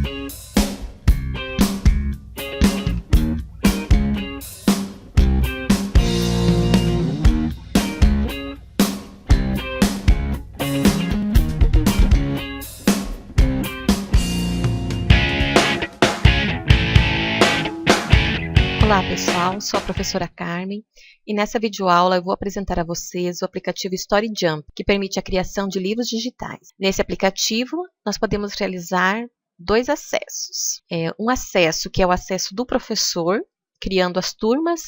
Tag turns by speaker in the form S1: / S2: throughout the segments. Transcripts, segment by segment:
S1: Olá pessoal, sou a professora Carmen e nessa videoaula eu vou apresentar a vocês o aplicativo StoryJump, que permite a criação de livros digitais. Nesse aplicativo nós podemos realizar dois acessos. Um acesso que é o acesso do professor, criando as turmas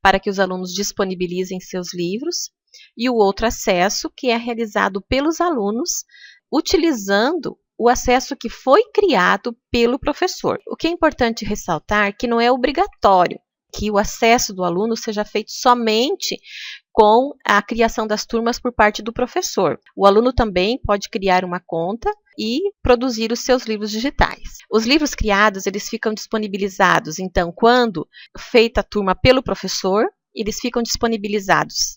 S1: para que os alunos disponibilizem seus livros, e o outro acesso que é realizado pelos alunos utilizando o acesso que foi criado pelo professor. O que é importante ressaltar é que não é obrigatório que o acesso do aluno seja feito somente com a criação das turmas por parte do professor. O aluno também pode criar uma conta e produzir os seus livros digitais. Os livros criados, eles ficam disponibilizados, então, quando feita a turma pelo professor, eles ficam disponibilizados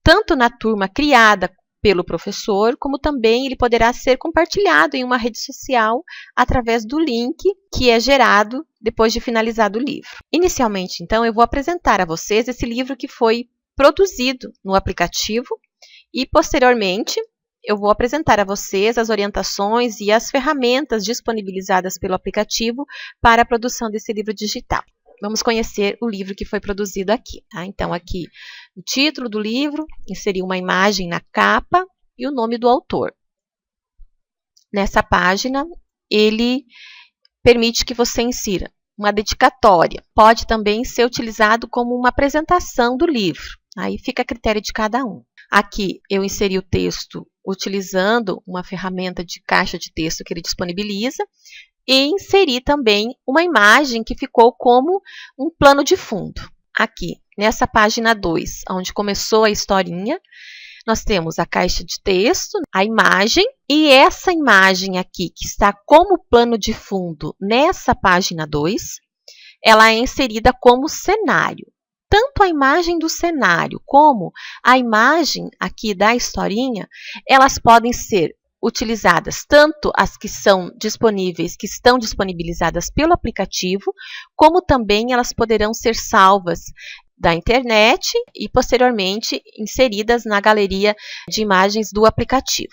S1: tanto na turma criada pelo professor, como também ele poderá ser compartilhado em uma rede social através do link que é gerado depois de finalizado o livro. Inicialmente, então, eu vou apresentar a vocês esse livro que foi produzido no aplicativo e, posteriormente, eu vou apresentar a vocês as orientações e as ferramentas disponibilizadas pelo aplicativo para a produção desse livro digital. Vamos conhecer o livro que foi produzido aqui. Tá? Então, aqui o título do livro, inserir uma imagem na capa e o nome do autor. Nessa página, ele permite que você insira uma dedicatória. Pode também ser utilizado como uma apresentação do livro. Aí fica a critério de cada um. Aqui eu inseri o texto utilizando uma ferramenta de caixa de texto que ele disponibiliza. E inserir também uma imagem que ficou como um plano de fundo. Aqui, nessa página 2, onde começou a historinha, nós temos a caixa de texto, a imagem, e essa imagem aqui, que está como plano de fundo nessa página 2, ela é inserida como cenário. Tanto a imagem do cenário como a imagem aqui da historinha, elas podem ser utilizadas tanto as que são disponíveis, que estão disponibilizadas pelo aplicativo, como também elas poderão ser salvas da internet e posteriormente inseridas na galeria de imagens do aplicativo.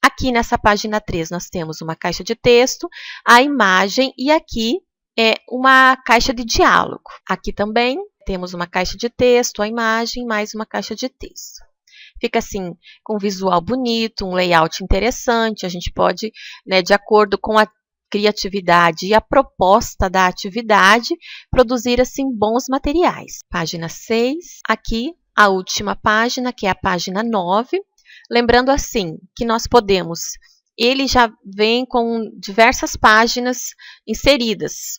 S1: Aqui nessa página 3 nós temos uma caixa de texto, a imagem e aqui é uma caixa de diálogo. Aqui também temos uma caixa de texto, a imagem mais uma caixa de texto. Fica assim, com um visual bonito, um layout interessante. A gente pode, de acordo com a criatividade e a proposta da atividade, produzir assim bons materiais. Página 6, aqui a última página, que é a página 9. Lembrando assim, que nós podemos, ele já vem com diversas páginas inseridas,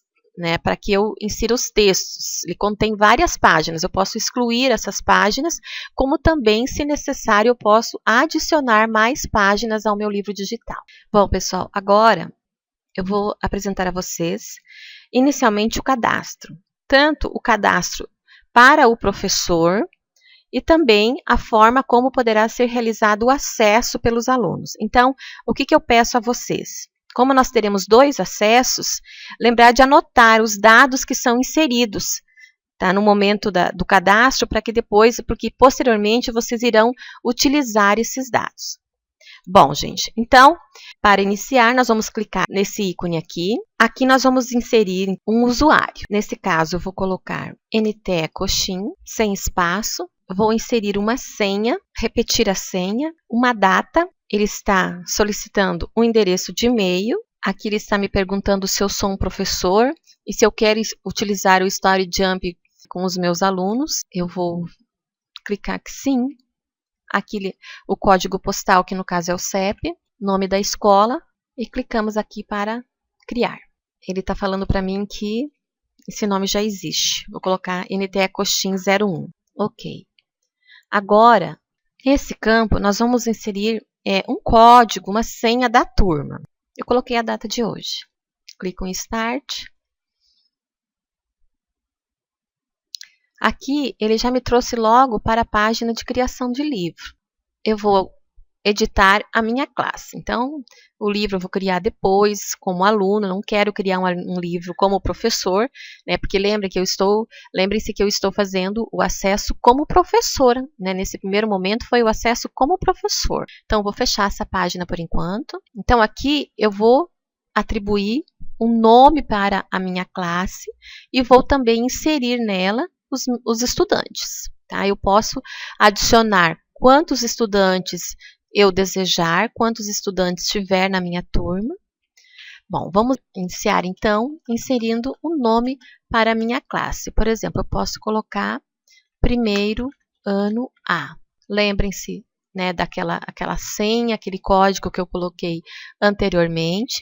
S1: para que eu insira os textos. Ele contém várias páginas, eu posso excluir essas páginas, como também, se necessário, eu posso adicionar mais páginas ao meu livro digital. Bom, pessoal, agora eu vou apresentar a vocês, inicialmente, o cadastro. Tanto o cadastro para o professor e também a forma como poderá ser realizado o acesso pelos alunos. Então, o que eu peço a vocês? Como nós teremos dois acessos, lembrar de anotar os dados que são inseridos, tá, no momento do cadastro, porque posteriormente vocês irão utilizar esses dados. Bom, gente, então, para iniciar, nós vamos clicar nesse ícone aqui. Aqui nós vamos inserir um usuário. Nesse caso, eu vou colocar NTE Coxim, sem espaço. Vou inserir uma senha, repetir a senha, uma data. Ele está solicitando um endereço de e-mail. Aqui ele está me perguntando se eu sou um professor e se eu quero utilizar o StoryJump com os meus alunos. Eu vou clicar que sim. Aqui o código postal, que no caso é o CEP, nome da escola, e clicamos aqui para criar. Ele está falando para mim que esse nome já existe. Vou colocar NTE Coxim 01. Ok. Agora, nesse campo, nós vamos inserir um código, uma senha da turma. Eu coloquei a data de hoje. Clico em Start. Aqui, ele já me trouxe logo para a página de criação de livro. Eu vou editar a minha classe. Então, o livro eu vou criar depois como aluno, não quero criar um livro como professor, né? Porque lembre-se que eu estou fazendo o acesso como professora, né? Nesse primeiro momento foi o acesso como professor. Então, eu vou fechar essa página por enquanto. Então, aqui eu vou atribuir um nome para a minha classe e vou também inserir nela os estudantes, tá? Eu posso adicionar quantos estudantes eu desejar, quantos estudantes tiver na minha turma. Bom, vamos iniciar então inserindo um nome para a minha classe. Por exemplo, eu posso colocar primeiro ano A. Lembrem-se, né, aquela senha, aquele código que eu coloquei anteriormente.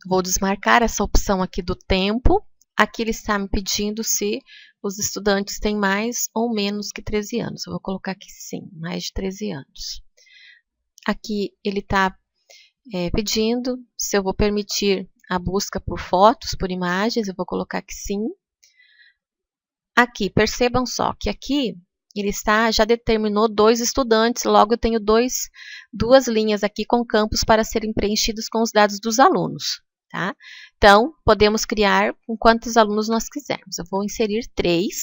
S1: Vou desmarcar essa opção aqui do tempo. Aqui ele está me pedindo se os estudantes têm mais ou menos que 13 anos. Eu vou colocar aqui sim, mais de 13 anos. Aqui ele está pedindo se eu vou permitir a busca por fotos, por imagens. Eu vou colocar que sim. Aqui, percebam só que aqui ele já determinou 2 estudantes, logo eu tenho duas linhas aqui com campos para serem preenchidos com os dados dos alunos. Tá? Então, podemos criar com quantos alunos nós quisermos. Eu vou inserir 3.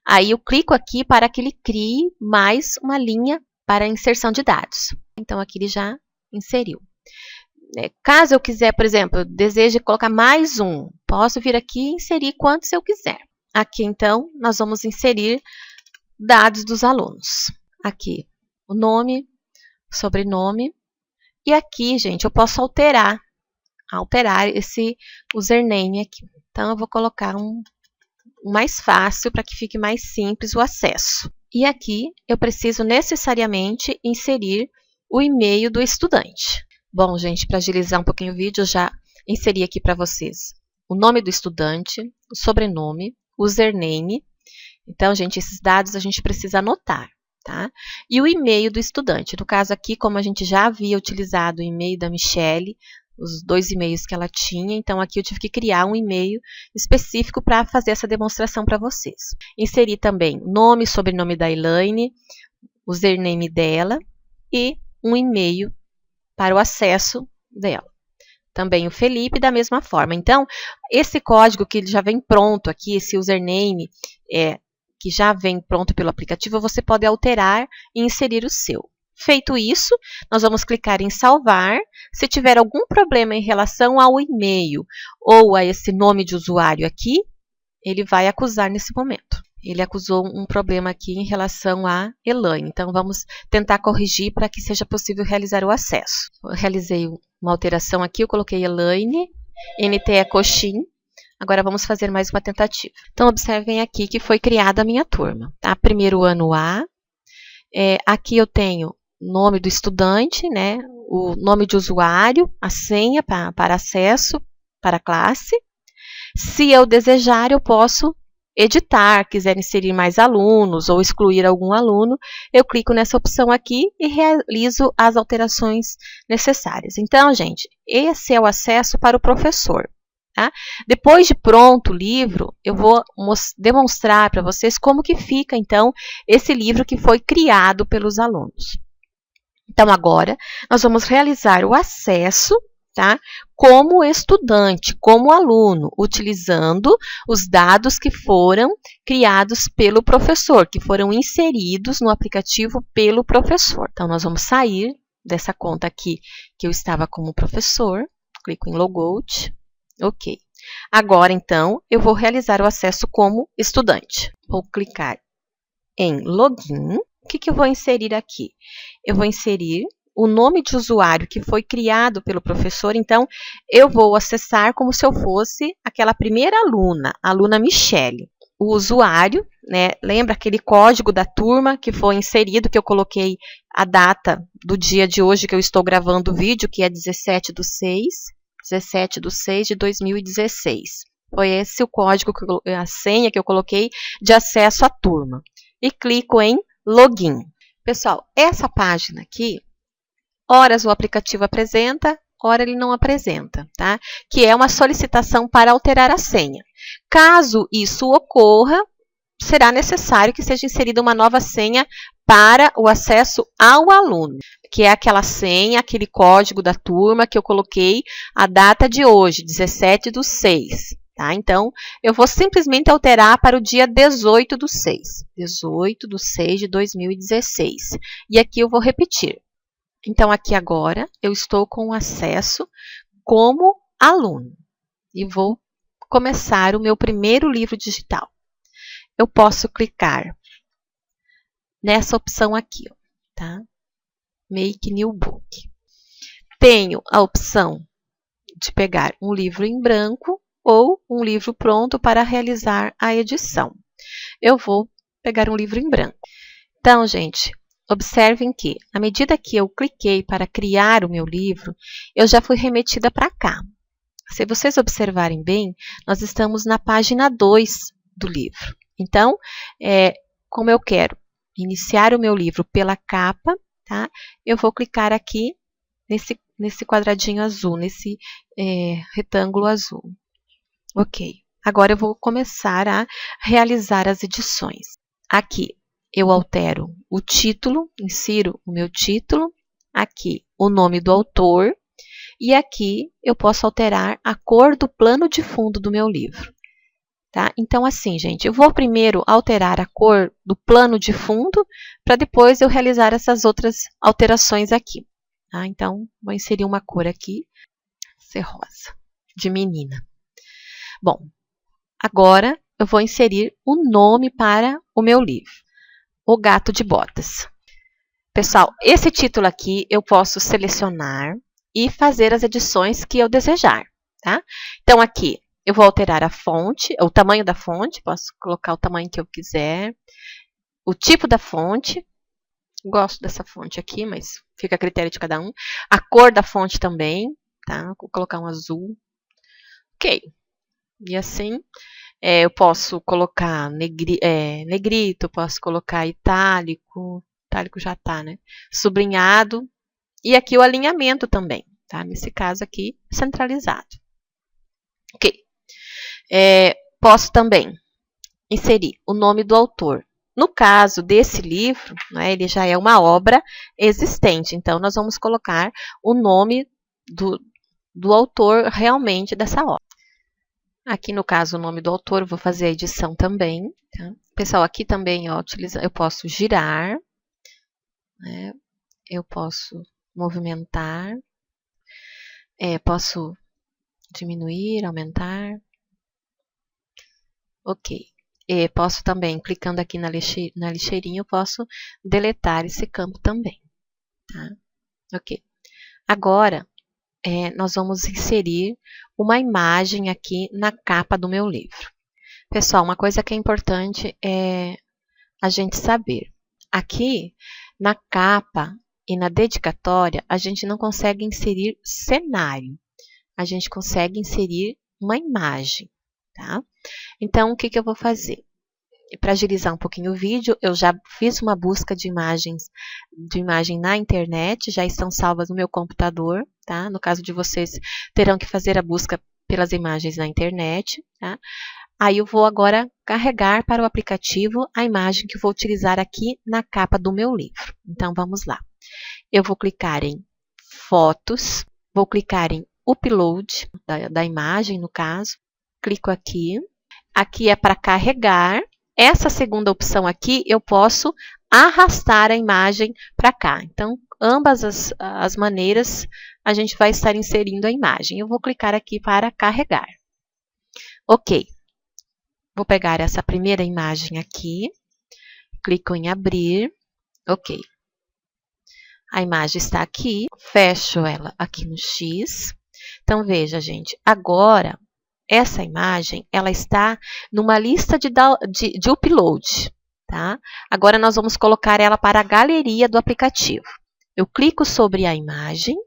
S1: Aí eu clico aqui para que ele crie mais uma linha para a inserção de dados. Então, aqui ele já inseriu. Caso eu quiser, por exemplo, eu deseje colocar mais um, posso vir aqui e inserir quantos eu quiser. Aqui, então, nós vamos inserir dados dos alunos. Aqui, o nome, sobrenome. E aqui, gente, eu posso alterar esse username aqui. Então, eu vou colocar um mais fácil para que fique mais simples o acesso. E aqui, eu preciso necessariamente inserir o e-mail do estudante. Bom, gente, para agilizar um pouquinho o vídeo, eu já inseri aqui para vocês o nome do estudante, o sobrenome, o username. Então, gente, esses dados a gente precisa anotar, tá? E o e-mail do estudante. No caso aqui, como a gente já havia utilizado o e-mail da Michelle, os 2 e-mails que ela tinha, então aqui eu tive que criar um e-mail específico para fazer essa demonstração para vocês. Inseri também nome e sobrenome da Elaine, o username dela e um e-mail para o acesso dela. Também o Felipe da mesma forma. Então, esse código que já vem pronto aqui, esse username que já vem pronto pelo aplicativo, você pode alterar e inserir o seu. Feito isso, nós vamos clicar em salvar. Se tiver algum problema em relação ao e-mail ou a esse nome de usuário aqui, ele vai acusar nesse momento. Ele acusou um problema aqui em relação a Elaine. Então, vamos tentar corrigir para que seja possível realizar o acesso. Eu realizei uma alteração aqui, eu coloquei Elaine, NTE Coxim. Agora, vamos fazer mais uma tentativa. Então, observem aqui que foi criada a minha turma. Tá? Primeiro ano A. Aqui eu tenho o nome do estudante, né? O nome de usuário, a senha para acesso para a classe. Se eu desejar, eu posso editar, quiser inserir mais alunos ou excluir algum aluno, eu clico nessa opção aqui e realizo as alterações necessárias. Então, gente, esse é o acesso para o professor. Tá? Depois de pronto o livro, eu vou demonstrar para vocês como que fica, então, esse livro que foi criado pelos alunos. Então, agora, nós vamos realizar o acesso, tá? Como estudante, como aluno, utilizando os dados que foram criados pelo professor, que foram inseridos no aplicativo pelo professor. Então, nós vamos sair dessa conta aqui que eu estava como professor, clico em Logout, ok. Agora, então, eu vou realizar o acesso como estudante. Vou clicar em Login. O que eu vou inserir aqui? Eu vou inserir o nome de usuário que foi criado pelo professor, então eu vou acessar como se eu fosse aquela primeira aluna, a aluna Michelle. O usuário, né, lembra aquele código da turma que foi inserido, que eu coloquei a data do dia de hoje que eu estou gravando o vídeo, que é 17/6 de 2016. Foi esse o código, a senha que eu coloquei de acesso à turma. E clico em Login. Pessoal, essa página aqui, horas o aplicativo apresenta, ora ele não apresenta, tá? Que é uma solicitação para alterar a senha. Caso isso ocorra, será necessário que seja inserida uma nova senha para o acesso ao aluno, que é aquela senha, aquele código da turma que eu coloquei a data de hoje, 17/6. Tá? Então, eu vou simplesmente alterar para o dia 18/6. 18/6 de 2016. E aqui eu vou repetir. Então, aqui agora, eu estou com acesso como aluno. E vou começar o meu primeiro livro digital. Eu posso clicar nessa opção aqui, ó, tá? Make New Book. Tenho a opção de pegar um livro em branco ou um livro pronto para realizar a edição. Eu vou pegar um livro em branco. Então, gente, observem que, à medida que eu cliquei para criar o meu livro, eu já fui remetida para cá. Se vocês observarem bem, nós estamos na página 2 do livro. Então, como eu quero iniciar o meu livro pela capa, tá? Eu vou clicar aqui nesse quadradinho azul, nesse retângulo azul. Ok. Agora eu vou começar a realizar as edições. Aqui eu altero o título, insiro o meu título. Aqui o nome do autor. E aqui eu posso alterar a cor do plano de fundo do meu livro. Tá? Então, assim, gente, eu vou primeiro alterar a cor do plano de fundo para depois eu realizar essas outras alterações aqui. Tá? Então, vou inserir uma cor aqui, ser rosa, de menina. Bom, agora eu vou inserir o nome para o meu livro, O Gato de Botas. Pessoal, esse título aqui eu posso selecionar e fazer as edições que eu desejar. Tá? Então, aqui eu vou alterar a fonte, o tamanho da fonte, posso colocar o tamanho que eu quiser, o tipo da fonte, gosto dessa fonte aqui, mas fica a critério de cada um, a cor da fonte também, tá? Vou colocar um azul, ok. E assim, eu posso colocar negrito, posso colocar itálico já tá, né? Sublinhado, e aqui o alinhamento também, tá? Nesse caso aqui, centralizado. Ok. Posso também inserir o nome do autor. No caso desse livro, né, ele já é uma obra existente, então nós vamos colocar o nome do autor realmente dessa obra. Aqui no caso o nome do autor, eu vou fazer a edição também. Tá? Pessoal, aqui também eu posso girar, né, eu posso movimentar, posso diminuir, aumentar. Ok. Posso também, clicando aqui na lixeirinha, eu posso deletar esse campo também. Tá? Ok. Agora, nós vamos inserir uma imagem aqui na capa do meu livro. Pessoal, uma coisa que é importante é a gente saber. Aqui, na capa e na dedicatória, a gente não consegue inserir cenário. A gente consegue inserir uma imagem. Tá? Então, o que eu vou fazer? Para agilizar um pouquinho o vídeo, eu já fiz uma busca de imagem na internet, já estão salvas no meu computador, tá? No caso de vocês, terão que fazer a busca pelas imagens na internet, tá? Aí eu vou agora carregar para o aplicativo a imagem que eu vou utilizar aqui na capa do meu livro. Então, vamos lá. Eu vou clicar em Fotos, vou clicar em Upload, da imagem, no caso. Clico aqui. Aqui é para carregar. Essa segunda opção aqui, eu posso arrastar a imagem para cá. Então, ambas as maneiras, a gente vai estar inserindo a imagem. Eu vou clicar aqui para carregar. Ok. Vou pegar essa primeira imagem aqui. Clico em abrir. Ok. A imagem está aqui. Fecho ela aqui no X. Então, veja, gente. Agora, essa imagem, ela está numa lista de upload, tá? Agora, nós vamos colocar ela para a galeria do aplicativo. Eu clico sobre a imagem.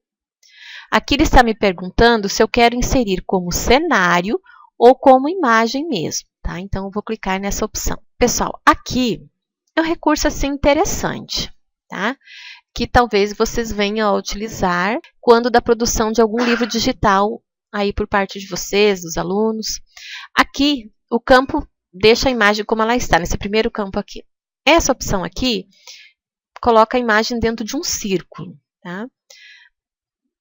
S1: Aqui ele está me perguntando se eu quero inserir como cenário ou como imagem mesmo, tá? Então, eu vou clicar nessa opção. Pessoal, aqui é um recurso assim interessante, tá? Que talvez vocês venham a utilizar quando da produção de algum livro digital aí por parte de vocês, dos alunos. Aqui, o campo deixa a imagem como ela está, nesse primeiro campo aqui. Essa opção aqui coloca a imagem dentro de um círculo, tá?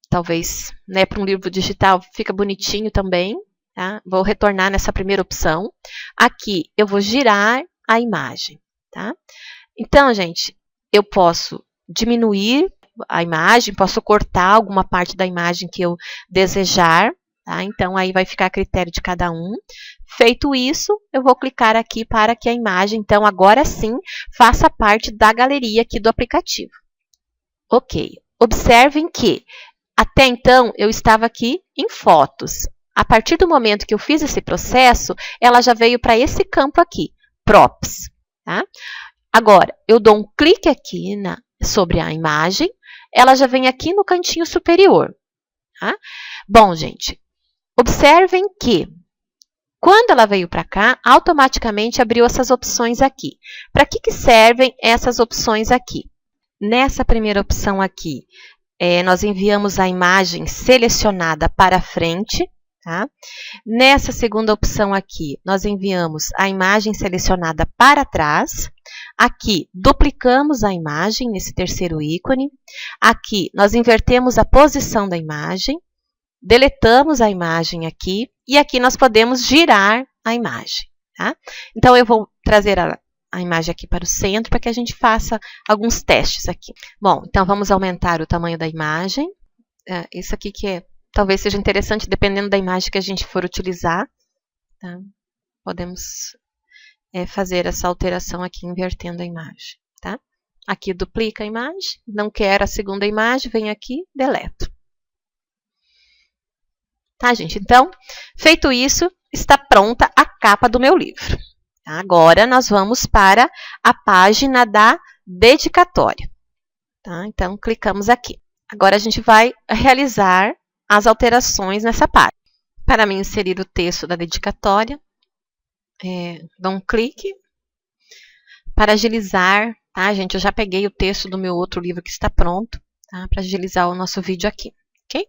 S1: Talvez, né, para um livro digital fica bonitinho também, tá? Vou retornar nessa primeira opção. Aqui eu vou girar a imagem, tá? Então, gente, eu posso diminuir a imagem, posso cortar alguma parte da imagem que eu desejar, tá? Então, aí vai ficar a critério de cada um. Feito isso, eu vou clicar aqui para que a imagem, então, agora sim, faça parte da galeria aqui do aplicativo. Ok. Observem que, até então, eu estava aqui em fotos. A partir do momento que eu fiz esse processo, ela já veio para esse campo aqui, Props, tá? Agora, eu dou um clique aqui sobre a imagem, ela já vem aqui no cantinho superior, tá? Bom, gente, observem que quando ela veio para cá, automaticamente abriu essas opções aqui. Para que servem essas opções aqui? Nessa primeira opção aqui, nós enviamos a imagem selecionada para frente, tá? Nessa segunda opção aqui, nós enviamos a imagem selecionada para trás. Aqui, duplicamos a imagem nesse terceiro ícone. Aqui, nós invertemos a posição da imagem. Deletamos a imagem aqui. E aqui nós podemos girar a imagem, tá? Então, eu vou trazer a imagem aqui para o centro para que a gente faça alguns testes aqui. Bom, então vamos aumentar o tamanho da imagem. Isso aqui que talvez seja interessante, dependendo da imagem que a gente for utilizar, tá? Podemos fazer essa alteração aqui, invertendo a imagem, tá? Aqui duplica a imagem, não quero a segunda imagem, venho aqui, deleto. Tá, gente? Então, feito isso, está pronta a capa do meu livro. Agora, nós vamos para a página da dedicatória. Tá? Então, clicamos aqui. Agora, a gente vai realizar as alterações nessa página. Para mim inserir o texto da dedicatória, dou um clique. Para agilizar, tá, gente? Eu já peguei o texto do meu outro livro que está pronto, tá? Para agilizar o nosso vídeo aqui, ok?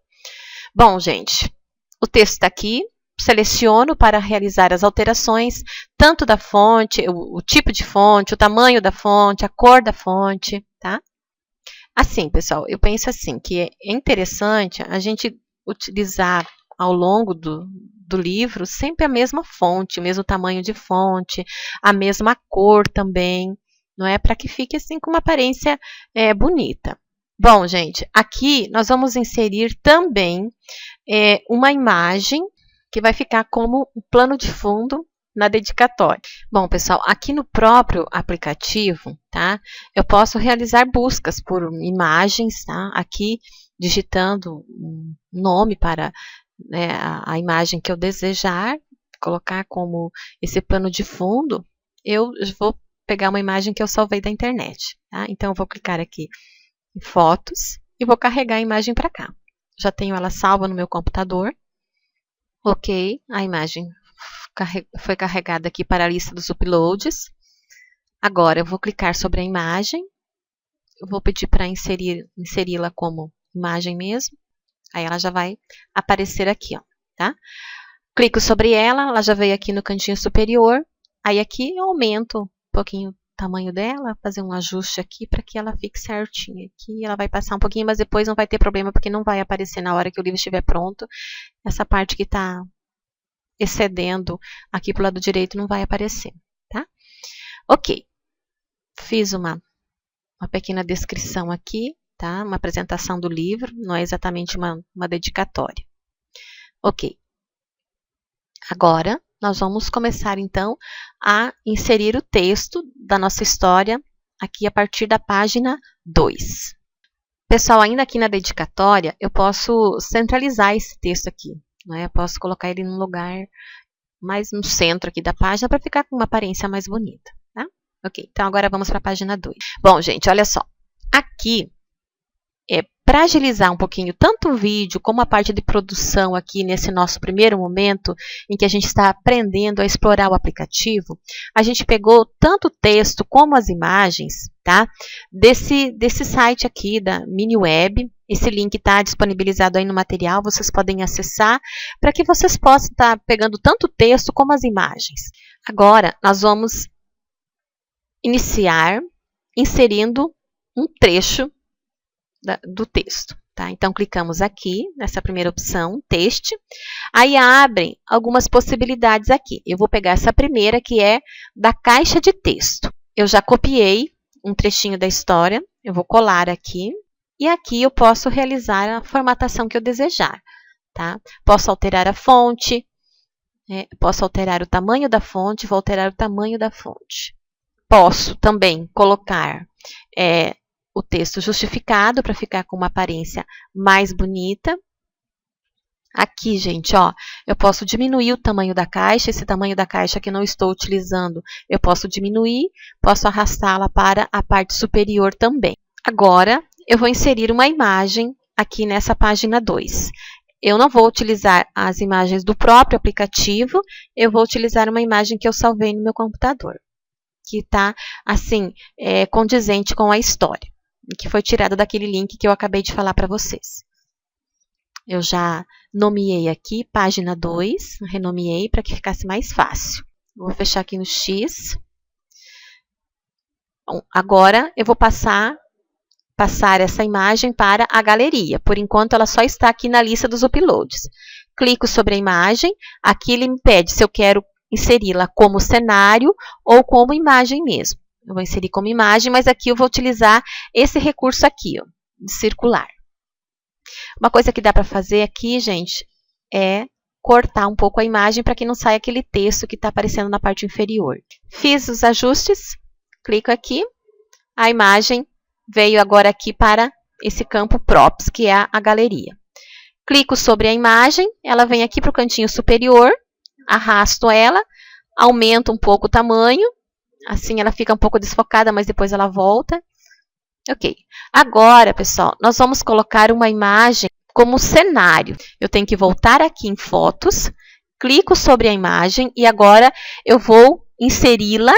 S1: Bom, gente, o texto está aqui. Seleciono para realizar as alterações, tanto da fonte, o tipo de fonte, o tamanho da fonte, a cor da fonte, tá? Assim, pessoal, eu penso assim, que é interessante a gente utilizar ao longo do livro sempre a mesma fonte, o mesmo tamanho de fonte, a mesma cor também, não é? Para que fique assim com uma aparência bonita. Bom, gente, aqui nós vamos inserir também uma imagem que vai ficar como um plano de fundo na dedicatória. Bom, pessoal, aqui no próprio aplicativo, tá? Eu posso realizar buscas por imagens, tá? Aqui, digitando um nome para a imagem que eu desejar, colocar como esse plano de fundo, eu vou pegar uma imagem que eu salvei da internet, tá? Então, eu vou clicar aqui em Fotos e vou carregar a imagem para cá. Já tenho ela salva no meu computador. Ok, a imagem foi carregada aqui para a lista dos uploads. Agora, eu vou clicar sobre a imagem. Eu vou pedir para inseri-la como imagem mesmo. Aí, ela já vai aparecer aqui, ó, tá? Clico sobre ela, ela já veio aqui no cantinho superior. Aí, aqui eu aumento um pouquinho o tamanho dela, fazer um ajuste aqui para que ela fique certinha. Aqui ela vai passar um pouquinho, mas depois não vai ter problema, porque não vai aparecer na hora que o livro estiver pronto. Essa parte que está excedendo aqui para o lado direito não vai aparecer, tá? Ok. Fiz uma pequena descrição aqui, tá? Uma apresentação do livro, não é exatamente uma dedicatória. Ok. Agora, nós vamos começar, então, a inserir o texto da nossa história aqui a partir da página 2. Pessoal, ainda aqui na dedicatória, eu posso centralizar esse texto aqui, né? Eu posso colocar ele num lugar mais no centro aqui da página para ficar com uma aparência mais bonita, tá? Ok, então agora vamos para a página 2. Bom, gente, olha só. Aqui, para agilizar um pouquinho tanto o vídeo como a parte de produção aqui nesse nosso primeiro momento em que a gente está aprendendo a explorar o aplicativo, a gente pegou tanto o texto como as imagens, tá? Desse site aqui da MiniWeb, Esse link está disponibilizado aí no material, vocês podem acessar para que vocês possam estar pegando tanto o texto como as imagens. Agora, nós vamos iniciar inserindo um trecho do texto. Tá? Então, clicamos aqui nessa primeira opção, texto. Aí abrem algumas possibilidades aqui. Eu vou pegar essa primeira, que é da caixa de texto. Eu já copiei um trechinho da história, eu vou colar aqui. E aqui eu posso realizar a formatação que eu desejar. Tá? Posso alterar a fonte, posso alterar o tamanho da fonte, vou alterar o tamanho da fonte. Posso também colocar o texto justificado para ficar com uma aparência mais bonita. Aqui, gente, ó, eu posso diminuir o tamanho da caixa. Esse tamanho da caixa que não estou utilizando, eu posso diminuir, posso arrastá-la para a parte superior também. Agora, eu vou inserir uma imagem aqui nessa página 2. Eu não vou utilizar as imagens do próprio aplicativo, eu vou utilizar uma imagem que eu salvei no meu computador, que está, assim, condizente com a história, que foi tirada daquele link que eu acabei de falar para vocês. Eu já nomeei aqui, página 2, renomeei para que ficasse mais fácil. Vou fechar aqui no X. Bom, agora, eu vou passar essa imagem para a galeria. Por enquanto, ela só está aqui na lista dos uploads. Clico sobre a imagem. Aqui ele me pede se eu quero inseri-la como cenário ou como imagem mesmo. Eu vou inserir como imagem, mas aqui eu vou utilizar esse recurso aqui, ó, de circular. Uma coisa que dá para fazer aqui, gente, é cortar um pouco a imagem para que não saia aquele texto que está aparecendo na parte inferior. Fiz os ajustes, clico aqui, a imagem veio agora aqui para esse campo Props, que é a galeria. Clico sobre a imagem, ela vem aqui para o cantinho superior, arrasto ela, aumento um pouco o tamanho, assim ela fica um pouco desfocada, mas depois ela volta. Ok. Agora, pessoal, nós vamos colocar uma imagem como cenário. Eu tenho que voltar aqui em Fotos, clico sobre a imagem e agora eu vou inseri-la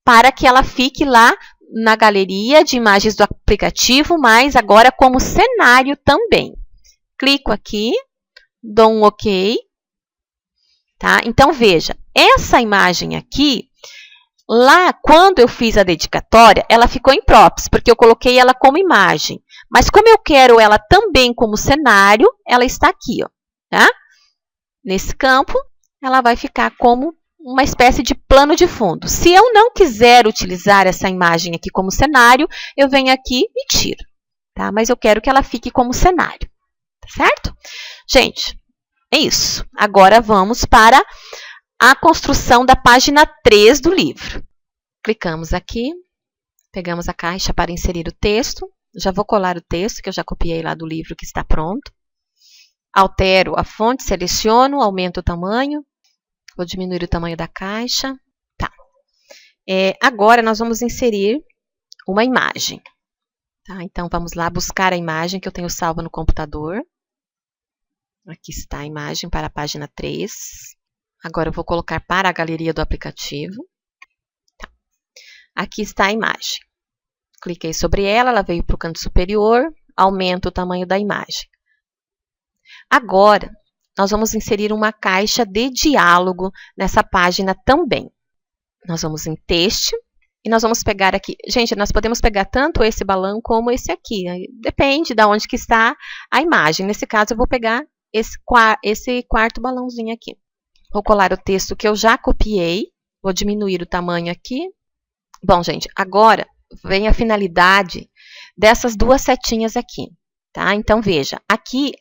S1: para que ela fique lá na galeria de imagens do aplicativo, mas agora como cenário também. Clico aqui, dou um OK. Tá? Então, veja, essa imagem aqui, lá quando eu fiz a dedicatória, ela ficou em Props, porque eu coloquei ela como imagem. Mas como eu quero ela também como cenário, ela está aqui, ó, tá? Nesse campo, ela vai ficar como uma espécie de plano de fundo. Se eu não quiser utilizar essa imagem aqui como cenário, eu venho aqui e tiro, tá? Mas eu quero que ela fique como cenário, tá certo? Gente, é isso. Agora vamos para a construção da página 3 do livro. Clicamos aqui, pegamos a caixa para inserir o texto. Já vou colar o texto, que eu já copiei lá do livro que está pronto. Altero a fonte, seleciono, aumento o tamanho. Vou diminuir o tamanho da caixa. Tá. Agora, nós vamos inserir uma imagem. Tá? Então, vamos lá buscar a imagem que eu tenho salva no computador. Aqui está a imagem para a página 3. Agora, eu vou colocar para a galeria do aplicativo. Tá. Aqui está a imagem. Cliquei sobre ela, ela veio para o canto superior, aumento o tamanho da imagem. Agora, nós vamos inserir uma caixa de diálogo nessa página também. Nós vamos em texto e nós vamos pegar aqui. Gente, nós podemos pegar tanto esse balão como esse aqui. Depende de onde que está a imagem. Nesse caso, eu vou pegar esse quarto balãozinho aqui. Vou colar o texto que eu já copiei. Vou diminuir o tamanho aqui. Bom, gente, agora vem a finalidade dessas duas setinhas aqui. Tá? Então, veja, aqui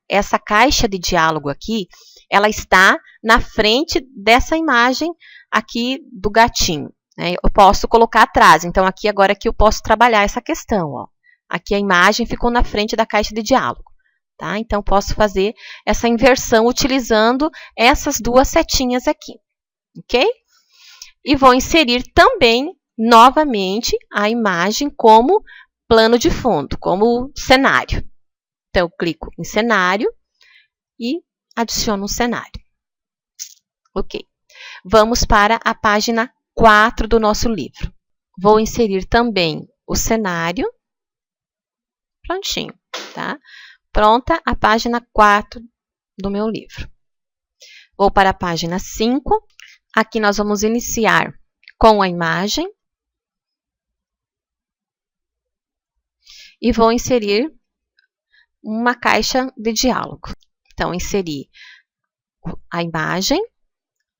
S1: essa caixa de diálogo aqui, ela está na frente dessa imagem aqui do gatinho. Né? Eu posso colocar atrás, então aqui agora que eu posso trabalhar essa questão. Ó. Aqui a imagem ficou na frente da caixa de diálogo. Tá? Então, posso fazer essa inversão utilizando essas duas setinhas aqui. Ok? E vou inserir também, novamente, a imagem como plano de fundo, como cenário. Então, eu clico em cenário e adiciono um cenário. Ok. Vamos para a página 4 do nosso livro. Vou inserir também o cenário. Prontinho. tá? Pronta a página 4 do meu livro. Vou para a página 5. Aqui nós vamos iniciar com a imagem. E vou inserir uma caixa de diálogo. Então, inseri a imagem,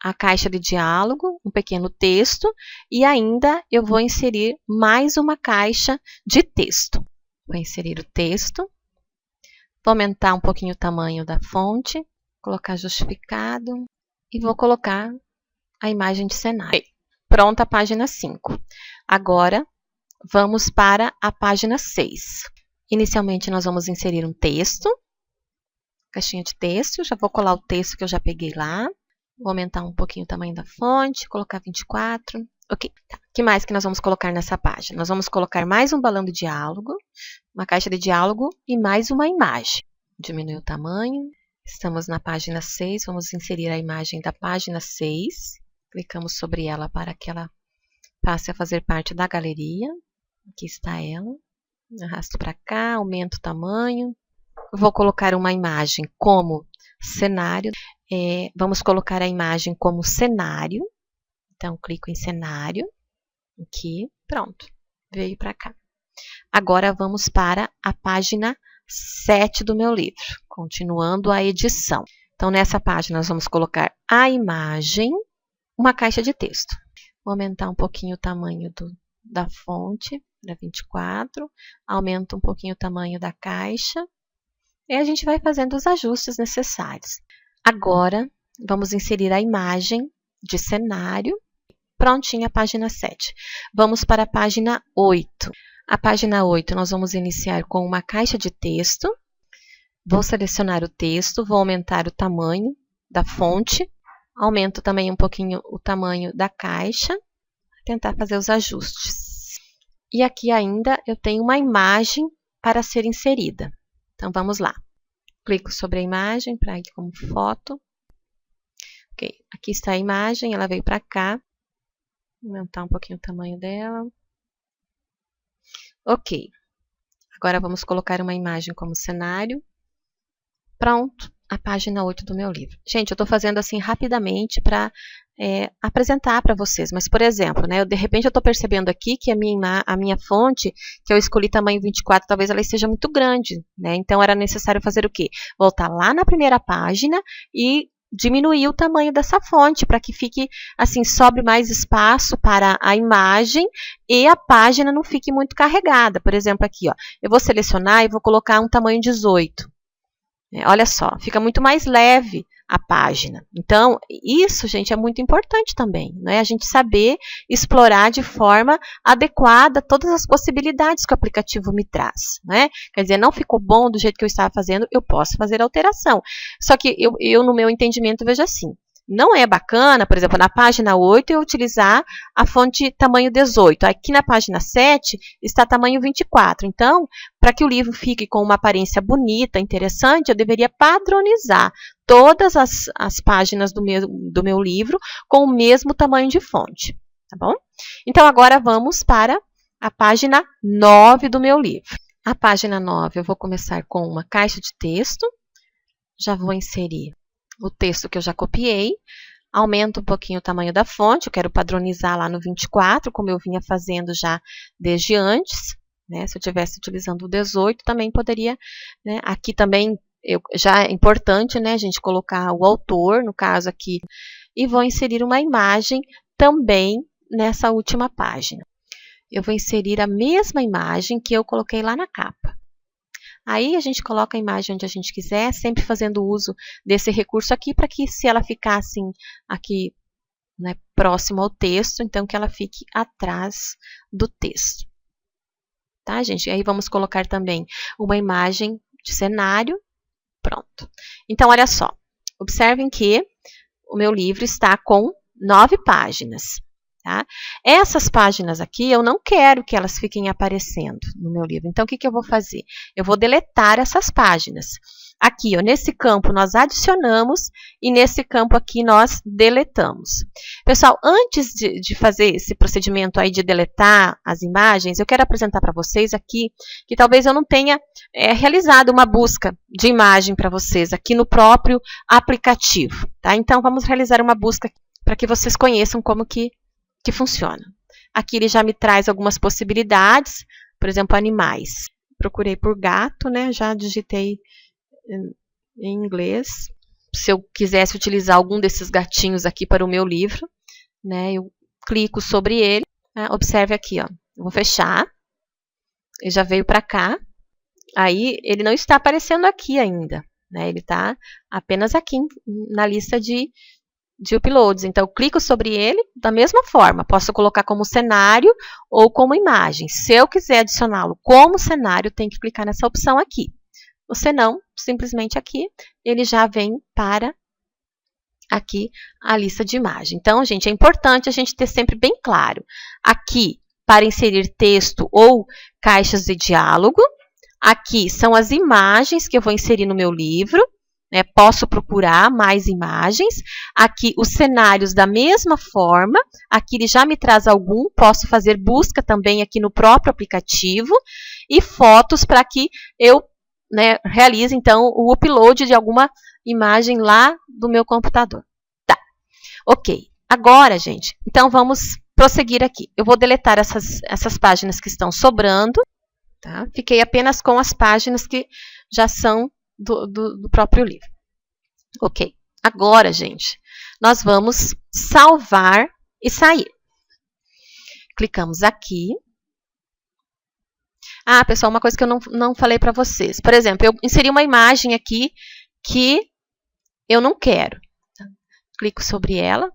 S1: a caixa de diálogo, um pequeno texto e ainda eu vou inserir mais uma caixa de texto. Vou inserir o texto, vou aumentar um pouquinho o tamanho da fonte, colocar justificado e vou colocar a imagem de cenário. Pronta a página 5. Agora, vamos para a página 6. Inicialmente, nós vamos inserir um texto, caixinha de texto, já vou colar o texto que eu já peguei lá. Vou aumentar um pouquinho o tamanho da fonte, colocar 24. Ok. Tá. O que mais que nós vamos colocar nessa página? Nós vamos colocar mais um balão de diálogo, uma caixa de diálogo e mais uma imagem. Diminuir o tamanho. Estamos na página 6, vamos inserir a imagem da página 6. Clicamos sobre ela para que ela passe a fazer parte da galeria. Aqui está ela. Arrasto para cá, aumento o tamanho. Vou colocar uma imagem como cenário. Vamos colocar a imagem como cenário. Então, clico em cenário. Aqui, pronto. Veio para cá. Agora, vamos para a página 7 do meu livro. Continuando a edição. Então, nessa página, nós vamos colocar a imagem, uma caixa de texto. Vou aumentar um pouquinho o tamanho da fonte, para 24. Aumento um pouquinho o tamanho da caixa. E a gente vai fazendo os ajustes necessários. Agora, vamos inserir a imagem de cenário. Prontinha a página 7. Vamos para a página 8. A página 8 nós vamos iniciar com uma caixa de texto. Vou selecionar o texto, vou aumentar o tamanho da fonte. Aumento também um pouquinho o tamanho da caixa. Tentar fazer os ajustes. E aqui ainda eu tenho uma imagem para ser inserida. Então, vamos lá. Clico sobre a imagem para ir como foto. Ok, aqui está a imagem, ela veio para cá. Vou aumentar um pouquinho o tamanho dela. Ok. Agora, vamos colocar uma imagem como cenário. Pronto, a página 8 do meu livro. Gente, eu estou fazendo assim rapidamente para apresentar para vocês. Mas, por exemplo, né, de repente eu estou percebendo aqui que a minha fonte, que eu escolhi tamanho 24, talvez ela esteja muito grande, né? Então, era necessário fazer o quê? Voltar lá na primeira página e diminuir o tamanho dessa fonte para que fique, assim, sobre mais espaço para a imagem e a página não fique muito carregada. Por exemplo, aqui, ó, eu vou selecionar e vou colocar um tamanho 18. Olha só, fica muito mais leve a página. Então, isso, gente, é muito importante também, né? A gente saber explorar de forma adequada todas as possibilidades que o aplicativo me traz, né? Quer dizer, não ficou bom do jeito que eu estava fazendo, eu posso fazer alteração. Só que eu no meu entendimento, vejo assim, não é bacana, por exemplo, na página 8, eu utilizar a fonte tamanho 18. Aqui na página 7 está tamanho 24. Então, para que o livro fique com uma aparência bonita, interessante, eu deveria padronizar todas as páginas do meu livro com o mesmo tamanho de fonte. Tá bom? Então, agora vamos para a página 9 do meu livro. A página 9, eu vou começar com uma caixa de texto. Já vou inserir o texto que eu já copiei, aumento um pouquinho o tamanho da fonte, eu quero padronizar lá no 24, como eu vinha fazendo já desde antes, né? Se eu estivesse utilizando o 18, também poderia, né? Aqui também já é importante, né, a gente colocar o autor, no caso aqui, e vou inserir uma imagem também nessa última página. Eu vou inserir a mesma imagem que eu coloquei lá na capa. Aí a gente coloca a imagem onde a gente quiser, sempre fazendo uso desse recurso aqui, para que se ela ficar assim, aqui, né, próximo ao texto, então que ela fique atrás do texto. Tá, gente? Aí vamos colocar também uma imagem de cenário. Pronto. Então, olha só. Observem que o meu livro está com 9 páginas. Tá? Essas páginas aqui, eu não quero que elas fiquem aparecendo no meu livro. Então, o que eu vou fazer? Eu vou deletar essas páginas. Aqui, ó, nesse campo nós adicionamos e nesse campo aqui nós deletamos. Pessoal, antes de fazer esse procedimento aí de deletar as imagens, eu quero apresentar para vocês aqui que talvez eu não tenha realizado uma busca de imagem para vocês aqui no próprio aplicativo, tá? Então, vamos realizar uma busca para que vocês conheçam como que funciona. Aqui ele já me traz algumas possibilidades, por exemplo, animais. Procurei por gato, né? Já digitei em inglês. Se eu quisesse utilizar algum desses gatinhos aqui para o meu livro, né? Eu clico sobre ele. Né? Observe aqui, ó. Eu vou fechar. Ele já veio para cá. Aí, ele não está aparecendo aqui ainda, né? Ele está apenas aqui na lista de uploads. Então, eu clico sobre ele da mesma forma. Posso colocar como cenário ou como imagem. Se eu quiser adicioná-lo como cenário, tem que clicar nessa opção aqui. Se não, simplesmente aqui, ele já vem para aqui a lista de imagem. Então, gente, é importante a gente ter sempre bem claro. Aqui, para inserir texto ou caixas de diálogo. Aqui são as imagens que eu vou inserir no meu livro. Né? Posso procurar mais imagens. Aqui, os cenários da mesma forma. Aqui ele já me traz algum. Posso fazer busca também aqui no próprio aplicativo. E fotos para que eu realize, então, o upload de alguma imagem lá do meu computador. Tá. Ok. Agora, gente, então vamos prosseguir aqui. Eu vou deletar essas páginas que estão sobrando. Tá? Fiquei apenas com as páginas que já são do próprio livro. Ok. Agora, gente, nós vamos salvar e sair. Clicamos aqui. Ah, pessoal, uma coisa que eu não falei para vocês. Por exemplo, eu inseri uma imagem aqui que eu não quero. Clico sobre ela.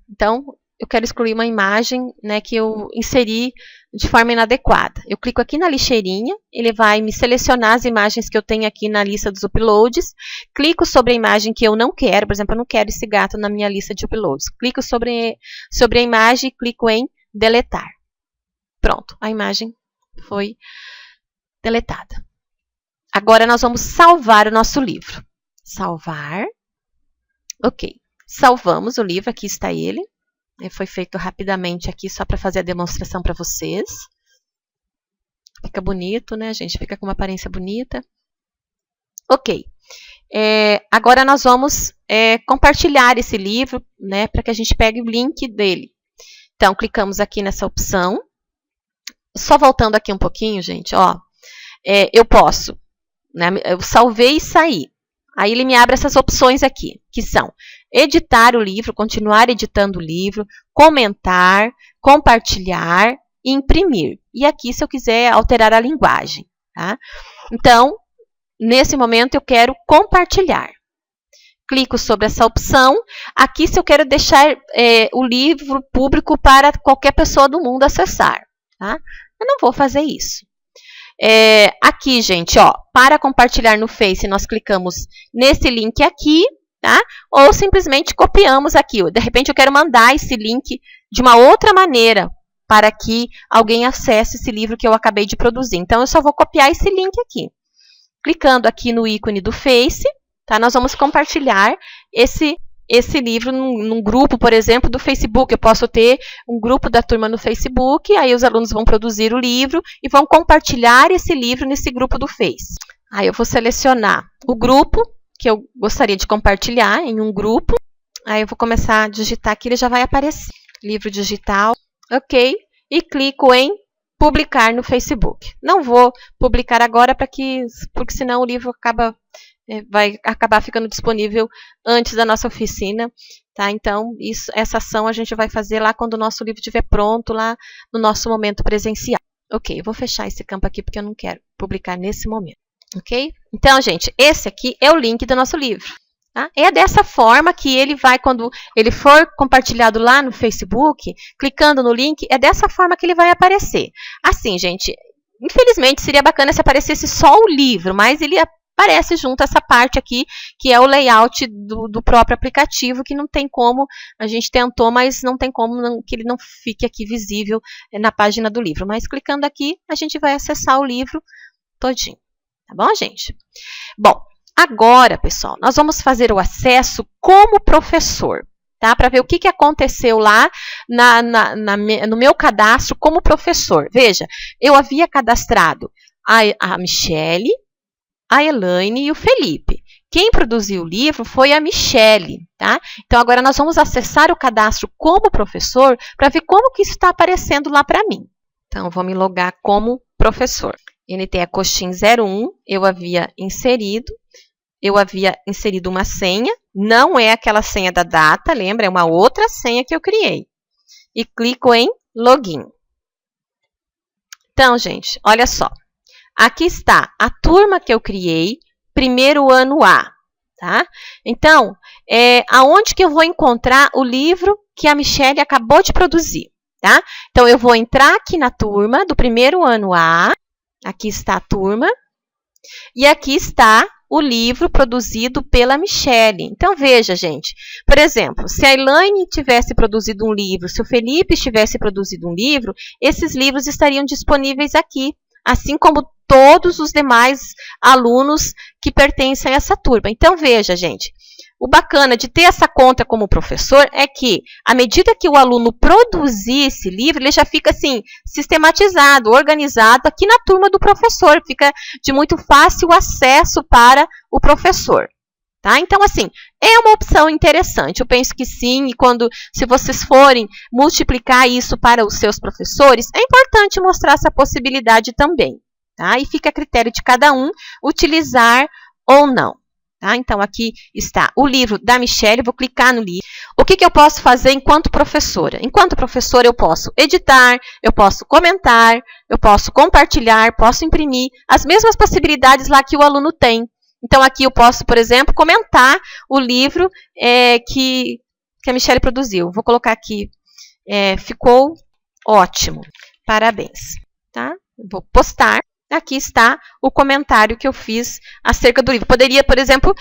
S1: Então, eu quero excluir uma imagem, né, que eu inseri de forma inadequada. Eu clico aqui na lixeirinha, ele vai me selecionar as imagens que eu tenho aqui na lista dos uploads. Clico sobre a imagem que eu não quero, por exemplo, eu não quero esse gato na minha lista de uploads. Clico sobre a imagem e clico em deletar. Pronto, a imagem foi deletada. Agora nós vamos salvar o nosso livro. Salvar. Ok. Salvamos o livro, aqui está ele. Foi feito rapidamente aqui, só para fazer a demonstração para vocês. Fica bonito, né, gente? Fica com uma aparência bonita. Ok. Agora nós vamos compartilhar esse livro, né, para que a gente pegue o link dele. Então, clicamos aqui nessa opção. Só voltando aqui um pouquinho, gente, ó. Eu posso, né, eu salvei e saí. Aí ele me abre essas opções aqui, que são editar o livro, continuar editando o livro, comentar, compartilhar e imprimir. E aqui, se eu quiser alterar a linguagem. Tá? Então, nesse momento, eu quero compartilhar. Clico sobre essa opção. Aqui, se eu quero deixar o livro público para qualquer pessoa do mundo acessar. Tá? Eu não vou fazer isso. Aqui, gente, ó, para compartilhar no Face, nós clicamos nesse link aqui, tá? Ou simplesmente copiamos aqui. De repente, eu quero mandar esse link de uma outra maneira para que alguém acesse esse livro que eu acabei de produzir. Então, eu só vou copiar esse link aqui. Clicando aqui no ícone do Face, tá? Nós vamos compartilhar esse livro num grupo, por exemplo, do Facebook. Eu posso ter um grupo da turma no Facebook, aí os alunos vão produzir o livro e vão compartilhar esse livro nesse grupo do Face. Aí eu vou selecionar o grupo que eu gostaria de compartilhar em um grupo. Aí eu vou começar a digitar aqui, ele já vai aparecer. Livro digital, ok. E clico em publicar no Facebook. Não vou publicar agora, porque senão o livro vai acabar ficando disponível antes da nossa oficina, tá? Então, essa ação a gente vai fazer lá quando o nosso livro estiver pronto, lá no nosso momento presencial. Ok, eu vou fechar esse campo aqui porque eu não quero publicar nesse momento, ok? Então, gente, esse aqui é o link do nosso livro. Tá? É dessa forma que ele vai, quando ele for compartilhado lá no Facebook, clicando no link, é dessa forma que ele vai aparecer. Assim, gente, infelizmente seria bacana se aparecesse só o livro, mas ele aparece junto essa parte aqui, que é o layout do próprio aplicativo, que não tem como, a gente tentou, mas não tem como que ele não fique aqui visível na página do livro. Mas clicando aqui, a gente vai acessar o livro todinho. Tá bom, gente? Bom, agora, pessoal, nós vamos fazer o acesso como professor, tá? Para ver o que aconteceu lá no meu cadastro como professor. Veja, eu havia cadastrado a Michele, a Elaine e o Felipe. Quem produziu o livro foi a Michele, tá? Então, agora nós vamos acessar o cadastro como professor para ver como que isso está aparecendo lá para mim. Então, vou me logar como professor. NT Acoxim 01, eu havia inserido uma senha, não é aquela senha da data, lembra? É uma outra senha que eu criei. E clico em Login. Então, gente, olha só. Aqui está a turma que eu criei, primeiro ano A, tá? Então, aonde que eu vou encontrar o livro que a Michele acabou de produzir, tá? Então, eu vou entrar aqui na turma do primeiro ano A, aqui está a turma, e aqui está o livro produzido pela Michele. Então, veja, gente, por exemplo, se a Elaine tivesse produzido um livro, se o Felipe tivesse produzido um livro, esses livros estariam disponíveis aqui, assim como todos os demais alunos que pertencem a essa turma. Então, veja, gente, o bacana de ter essa conta como professor é que, à medida que o aluno produzir esse livro, ele já fica, assim, sistematizado, organizado aqui na turma do professor. Fica de muito fácil acesso para o professor. Tá? Então, assim, é uma opção interessante. Eu penso que sim, e se vocês forem multiplicar isso para os seus professores, é importante mostrar essa possibilidade também. Tá? E fica a critério de cada um utilizar ou não. Tá? Então, aqui está o livro da Michele, vou clicar no livro. O que eu posso fazer enquanto professora? Enquanto professora, eu posso editar, eu posso comentar, eu posso compartilhar, posso imprimir, as mesmas possibilidades lá que o aluno tem. Então, aqui eu posso, por exemplo, comentar o livro que a Michele produziu. Vou colocar aqui, ficou ótimo, parabéns. Tá? Vou postar. Aqui está o comentário que eu fiz acerca do livro. Poderia, por exemplo,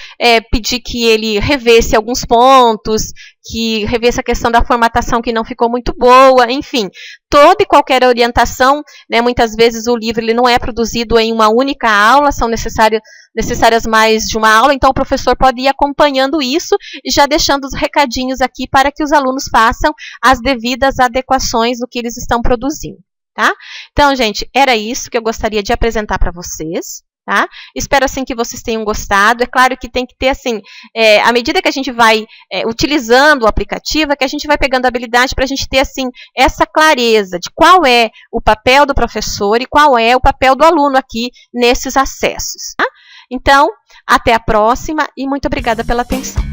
S1: pedir que ele revesse alguns pontos, que revesse a questão da formatação que não ficou muito boa, enfim. Toda e qualquer orientação, né, muitas vezes o livro ele não é produzido em uma única aula, são necessárias mais de uma aula, então o professor pode ir acompanhando isso e já deixando os recadinhos aqui para que os alunos façam as devidas adequações do que eles estão produzindo. Tá? Então, gente, era isso que eu gostaria de apresentar para vocês. Tá? Espero, assim, que vocês tenham gostado. É claro que tem que ter, assim, à medida que a gente vai utilizando o aplicativo, é que a gente vai pegando habilidade para a gente ter, assim, essa clareza de qual é o papel do professor e qual é o papel do aluno aqui nesses acessos. Tá? Então, até a próxima e muito obrigada pela atenção.